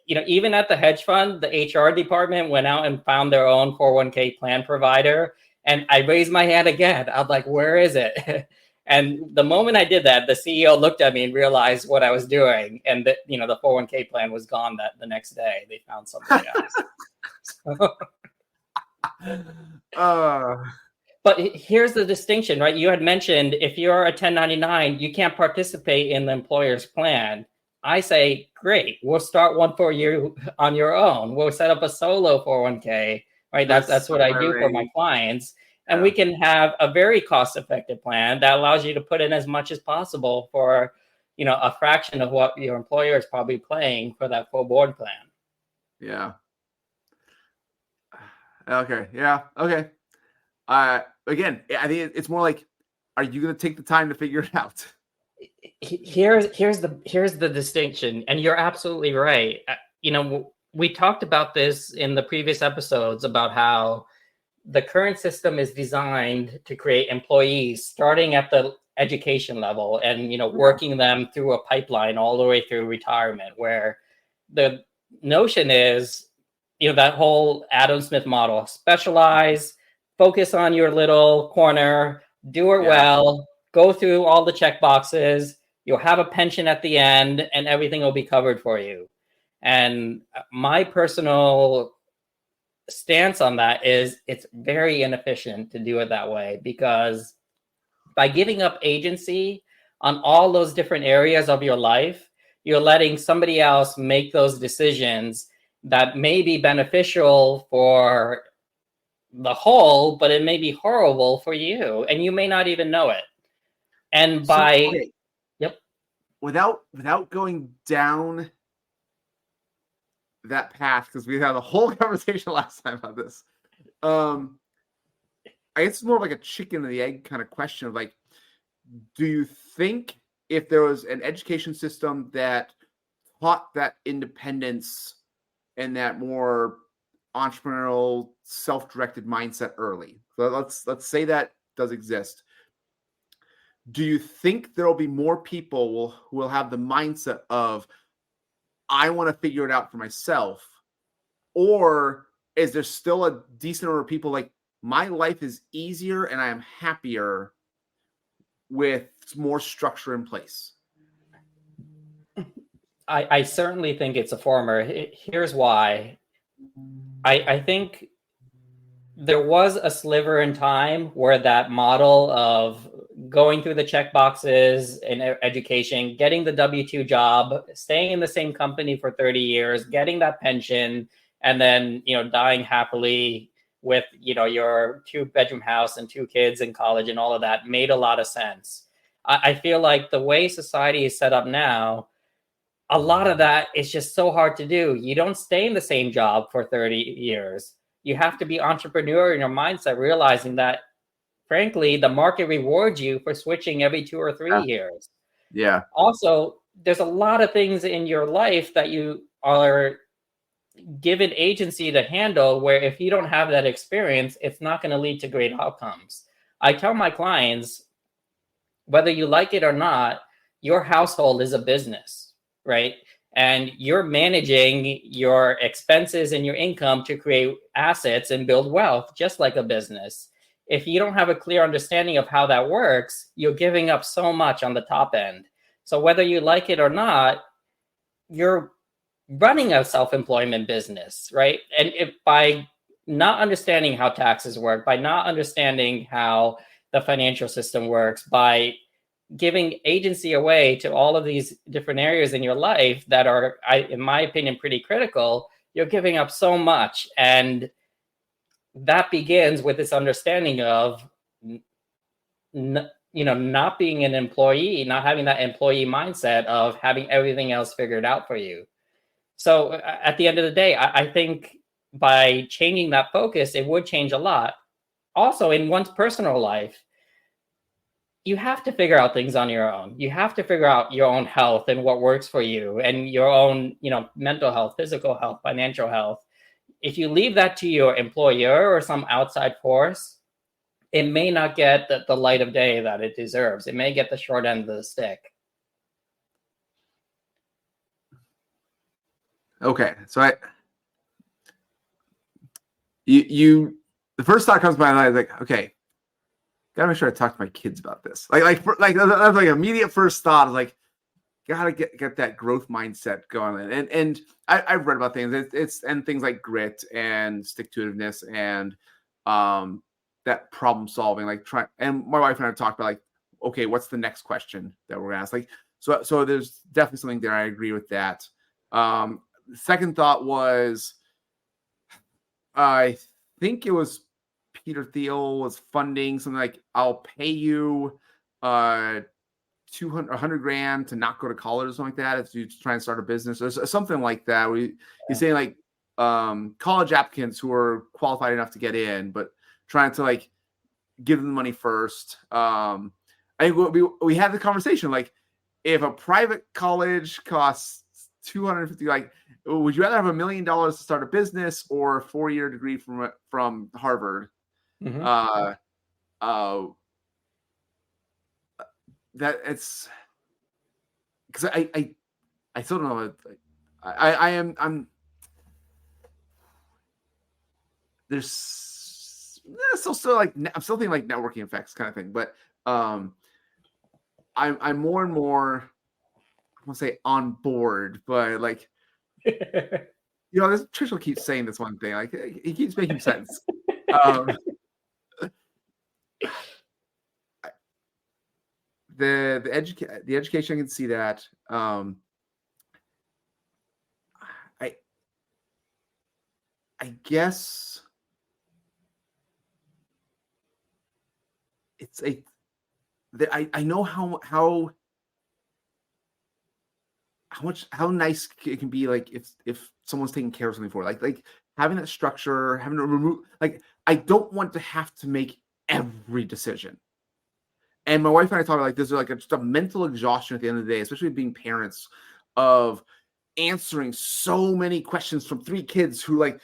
Even at the hedge fund, the HR department went out and found their own 401k plan provider, and I raised my hand again. I'm like, where is it? And the moment I did that, the CEO looked at me and realized what I was doing. And the 401k plan was gone the next day. They found something else. But here's the distinction, right? You had mentioned if you're a 1099, you can't participate in the employer's plan. I say, great, we'll start one for you on your own. We'll set up a solo 401k, right? That's what I do for my clients. And we can have a very cost-effective plan that allows you to put in as much as possible for, a fraction of what your employer is probably paying for that full board plan. Yeah. Okay. Yeah. Okay. Again, I think it's more like, are you going to take the time to figure it out? Here's the distinction, and you're absolutely right. We talked about this in the previous episodes about how the current system is designed to create employees starting at the education level and, working them through a pipeline all the way through retirement, where the notion is, that whole Adam Smith model, specialize, focus on your little corner, do it well, go through all the check boxes, you'll have a pension at the end, and everything will be covered for you. And my personal stance on that is it's very inefficient to do it that way, because by giving up agency on all those different areas of your life, you're letting somebody else make those decisions that may be beneficial for the whole, but it may be horrible for you, and you may not even know it. And without going down that path, because we had a whole conversation last time about this. I guess it's more like a chicken and the egg kind of question of like, do you think if there was an education system that taught that independence and that more entrepreneurial, self-directed mindset early? So let's say that does exist. Do you think there will be more people who will have the mindset of, I want to figure it out for myself? Or is there still a decent number of people like, my life is easier and I am happier with more structure in place? I certainly think it's a former. Here's why. I think there was a sliver in time where that model of going through the check boxes in education, getting the W-2 job, staying in the same company for 30 years, getting that pension, and then, dying happily with, your 2-bedroom house and 2 kids in college and all of that made a lot of sense. I feel like the way society is set up now, a lot of that is just so hard to do. You don't stay in the same job for 30 years. You have to be entrepreneurial in your mindset, realizing that, frankly, the market rewards you for switching every 2 or 3 years. Yeah. Also, there's a lot of things in your life that you are given agency to handle, where if you don't have that experience, it's not going to lead to great outcomes. I tell my clients, whether you like it or not, your household is a business, right? And you're managing your expenses and your income to create assets and build wealth, just like a business. If you don't have a clear understanding of how that works, you're giving up so much on the top end. So whether you like it or not, you're running a self-employment business, right? And if by not understanding how taxes work, by not understanding how the financial system works, by giving agency away to all of these different areas in your life that are, in my opinion, pretty critical, you're giving up so much. And that begins with this understanding of, not being an employee, not having that employee mindset of having everything else figured out for you. So at the end of the day, I think by changing that focus, it would change a lot. Also, in one's personal life, you have to figure out things on your own. You have to figure out your own health and what works for you, and your own, mental health, physical health, financial health. If you leave that to your employer or some outside force, it may not get the light of day that it deserves. It may get the short end of the stick. Okay, so the first thought comes to my mind, like, okay, gotta make sure I talk to my kids about this. That's like immediate first thought is like, gotta get that growth mindset going. And I've read about things. It's things like grit and stick-to-itiveness and that problem solving. And my wife and I talked about, like, okay, what's the next question that we're gonna ask? Like, so there's definitely something there. I agree with that. Second thought was, I think it was Peter Thiel was funding something like, I'll pay you $200 $100,000 to not go to college or something like that if you try and start a business or something like that. He's saying, like, college applicants who are qualified enough to get in, but trying to, like, give them the money first. I think we had the conversation, like, if a private college costs $250,000, like, would you rather have $1 million to start a business or a 4-year degree from Harvard? Mm-hmm. That it's because I still don't know. I'm there's still like, I'm still thinking like networking effects kind of thing, but I'm more and more, I won't say on board, but like, this Trishul keeps saying this one thing, like, he keeps making sense. The education, I can see that. I guess it's I know how nice it can be, like, if someone's taking care of something for, like having that structure, having to remove, like, I don't want to have to make every decision. And my wife and I talk about, like, there's like just a mental exhaustion at the end of the day, especially being parents, of answering so many questions from 3 kids who like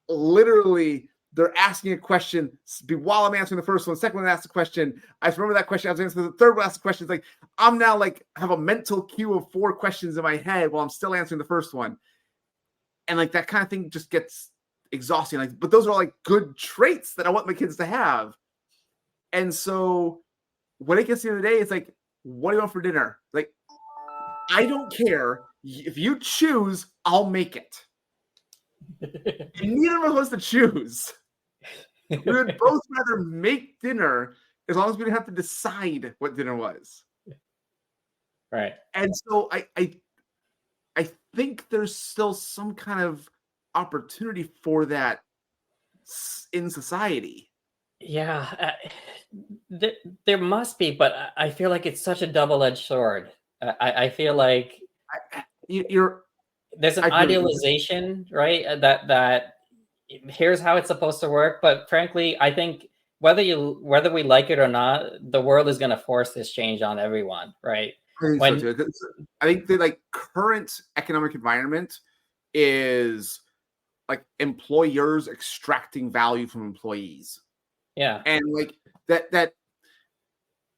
literally they're asking a question while I'm answering the first one. Second one asks a question. I remember that question. I was answering the third one asked the question. It's like, I'm now like have a mental queue of 4 questions in my head while I'm still answering the first one. And like that kind of thing just gets exhausting. Like, but those are all like good traits that I want my kids to have. And so when it gets to the end of the day, it's like, what do you want for dinner? Like, I don't care if you choose, I'll make it. And neither of us wants to choose. We would both rather make dinner as long as we didn't have to decide what dinner was. Right. And so I think there's still some kind of opportunity for that in society. Yeah, there must be, but I feel like it's such a double-edged sword. I feel like there's an idealization, right? That here's how it's supposed to work, but frankly, I think whether we like it or not, the world is going to force this change on everyone, right? I think the like current economic environment is like employers extracting value from employees. Yeah. And like that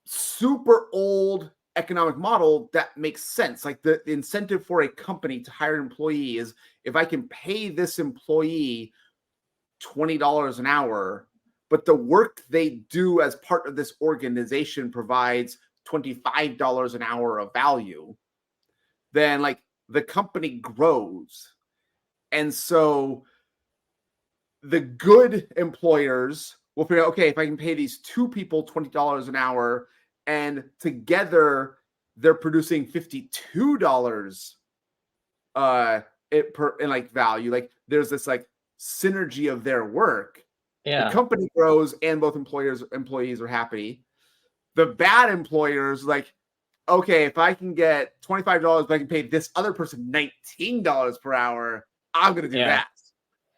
super old economic model that makes sense. Like the incentive for a company to hire an employee is if I can pay this employee $20 an hour, but the work they do as part of this organization provides $25 an hour of value, then like the company grows. And so the good employers will figure out, okay, if I can pay these two people $20 an hour and together they're producing $52 in like value, like there's this like synergy of their work. Yeah. The company grows and both employees are happy. The bad employers like, okay, if I can get $25, but I can pay this other person $19 per hour, I'm going to do that.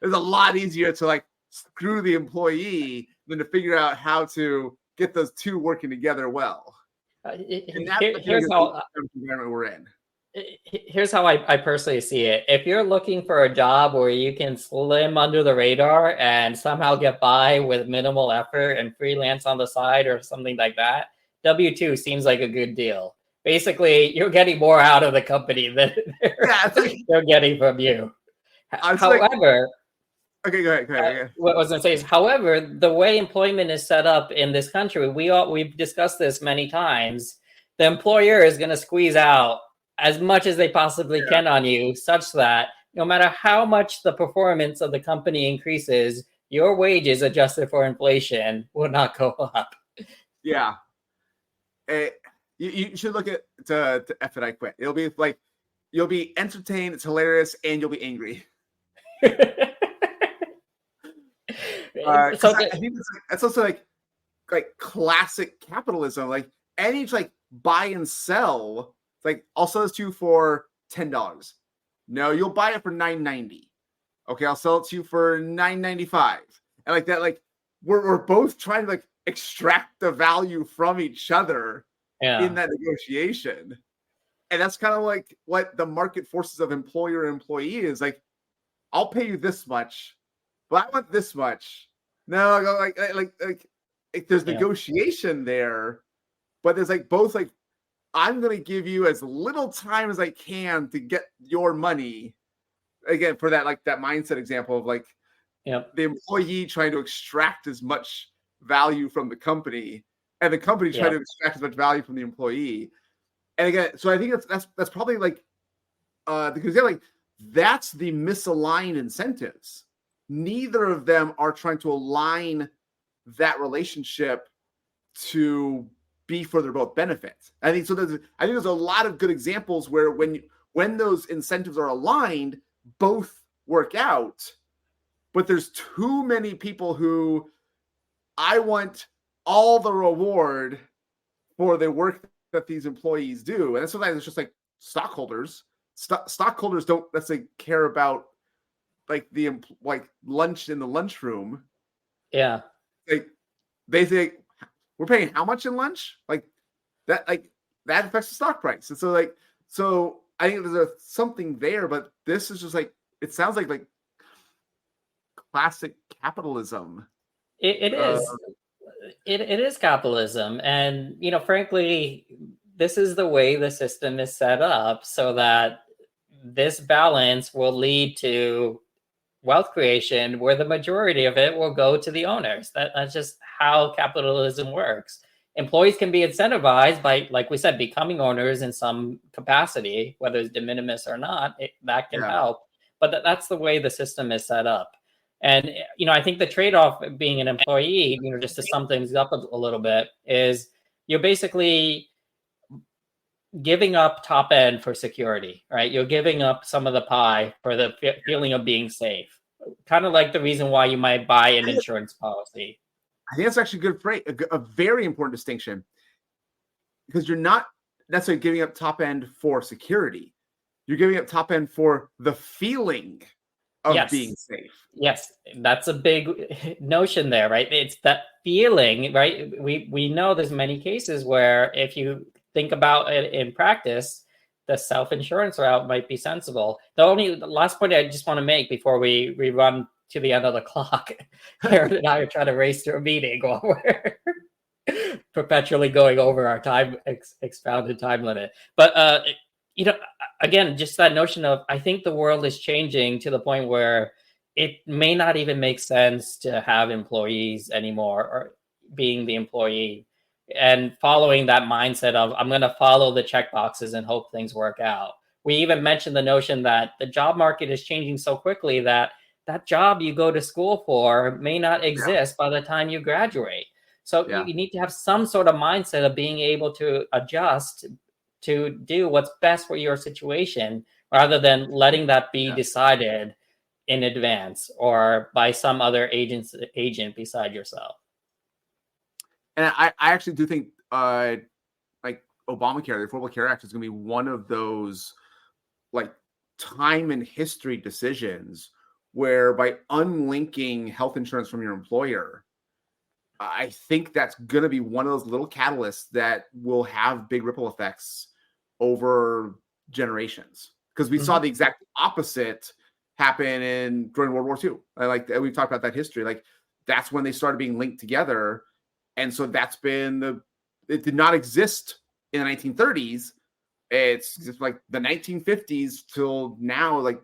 It's a lot easier to like screw the employee than to figure out how to get those two working together well. Here's how environment we're in. Here's how I personally see it. If you're looking for a job where you can slim under the radar and somehow get by with minimal effort and freelance on the side or something like that, W-2 seems like a good deal. Basically, you're getting more out of the company than they're getting from you. However, okay, go ahead. What I was going to say is, however, the way employment is set up in this country, we've discussed this many times. The employer is going to squeeze out as much as they possibly can on you, such that no matter how much the performance of the company increases, your wages adjusted for inflation will not go up. Yeah. You should look at to F It I Quit. It'll be like you'll be entertained, it's hilarious, and you'll be angry. I think that's also like classic capitalism. Like any like buy and sell. It's like I'll sell this to you for $10. No, you'll buy it for $9.90. Okay, I'll sell it to you for $9.95. And like that, like we're both trying to like extract the value from each other in that negotiation. And that's kind of like what the market forces of employer and employee is. Like, I'll pay you this much, but I want this much. No, like there's negotiation there, but there's like both like I'm going to give you as little time as I can to get your money. Again, for that, like that mindset example of like the employee trying to extract as much value from the company and the company trying to extract as much value from the employee. And again, so I think that's probably like, because like that's the misaligned incentives. Neither of them are trying to align that relationship to be for their both benefits. I think so. I think there's a lot of good examples where when those incentives are aligned, both work out. But there's too many people who I want all the reward for the work that these employees do, and sometimes it's just like stockholders. Stockholders don't necessarily care about like the like lunch in the lunchroom. Yeah, like they say, we're paying how much in lunch? Like that affects the stock price. And so I think there's something there, but this is just like, it sounds like classic capitalism. It is. It is capitalism. And, frankly, this is the way the system is set up so that this balance will lead to wealth creation where the majority of it will go to the owners. That's just how capitalism works. employees can be incentivized by, like we said, becoming owners in some capacity, whether it's de minimis or not, that can help. But that's the way the system is set up. And, I think the trade-off of being an employee, just to sum things up a little bit, is you're basically giving up top end for security, right? You're giving up some of the pie for the feeling of being safe. Kind of like the reason why you might buy an insurance policy. I think that's actually a good phrase, a very important distinction, because you're not necessarily giving up top end for security. You're giving up top end for the feeling of being safe. Yes, that's a big notion there, right? It's that feeling, right? We know there's many cases where if you think about it in practice, the self-insurance route might be sensible. The last point I just want to make before we run to the end of the clock, Aaron and I are trying to race through a meeting while we're perpetually going over our time expounded time limit. But again, just that notion of, I think the world is changing to the point where it may not even make sense to have employees anymore, or being the employee and following that mindset of, I'm going to follow the check boxes and hope things work out. We even mentioned the notion that the job market is changing so quickly that job you go to school for may not exist by the time you graduate. So you need to have some sort of mindset of being able to adjust to do what's best for your situation, rather than letting that be decided in advance or by some other agent beside yourself. And I actually do think like Obamacare, the Affordable Care Act, is going to be one of those like time and history decisions where, by unlinking health insurance from your employer, I think that's going to be one of those little catalysts that will have big ripple effects over generations. Because we saw the exact opposite happen during World War II. Like we've talked about that history. Like that's when they started being linked together. And so that's been it did not exist in the 1930s. It's just like the 1950s till now, like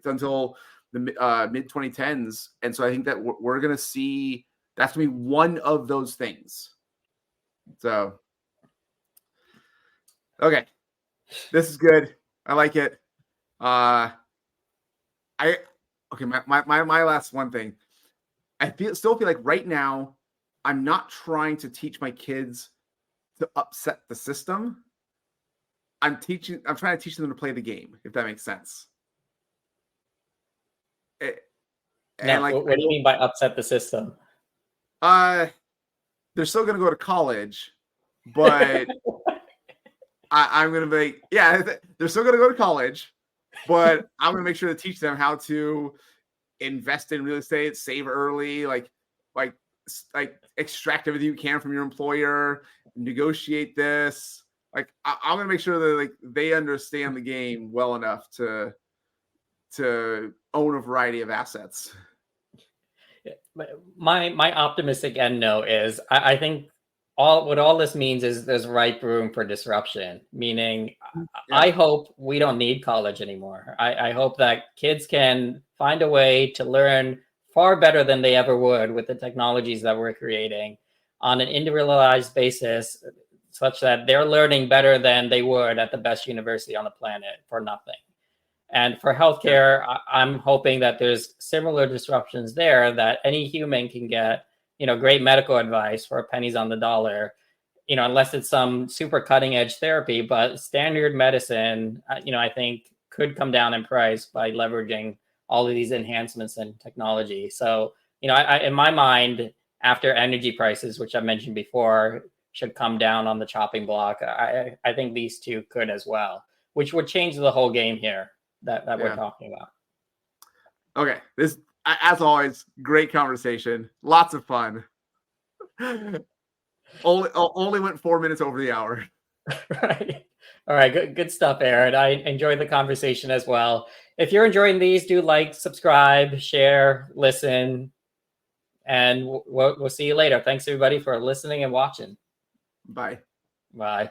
until the mid 2010s. And so I think that we're going to see, that's going to be one of those things. So, okay. This is good. I like it. My last one thing. I still feel like right now, I'm not trying to teach my kids to upset the system. I'm trying to teach them to play the game, if that makes sense. What do you mean by upset the system? They're still going to go to college, but I'm going to be, they're still going to go to college, but I'm going to make sure to teach them how to invest in real estate, save early, like extract everything you can from your employer, negotiate this. Like I'm going to make sure that like they understand the game well enough to own a variety of assets. My optimistic end note is I think what all this means is there's ripe room for disruption, meaning I hope we don't need college anymore. I hope that kids can find a way to learn far better than they ever would with the technologies that we're creating on an individualized basis, such that they're learning better than they would at the best university on the planet for nothing. And for healthcare, I'm hoping that there's similar disruptions there, that any human can get, great medical advice for pennies on the dollar, unless it's some super cutting edge therapy. But standard medicine, I think could come down in price by leveraging all of these enhancements in technology. So, I in my mind, after energy prices, which I mentioned before, should come down on the chopping block, I think these two could as well, which would change the whole game here that we're talking about. Okay. This, as always, great conversation. Lots of fun. only went 4 minutes over the hour. Right. All right. Good stuff, Aaron. I enjoyed the conversation as well. If you're enjoying these, do like, subscribe, share, listen, and we'll see you later. Thanks everybody for listening and watching. Bye. Bye.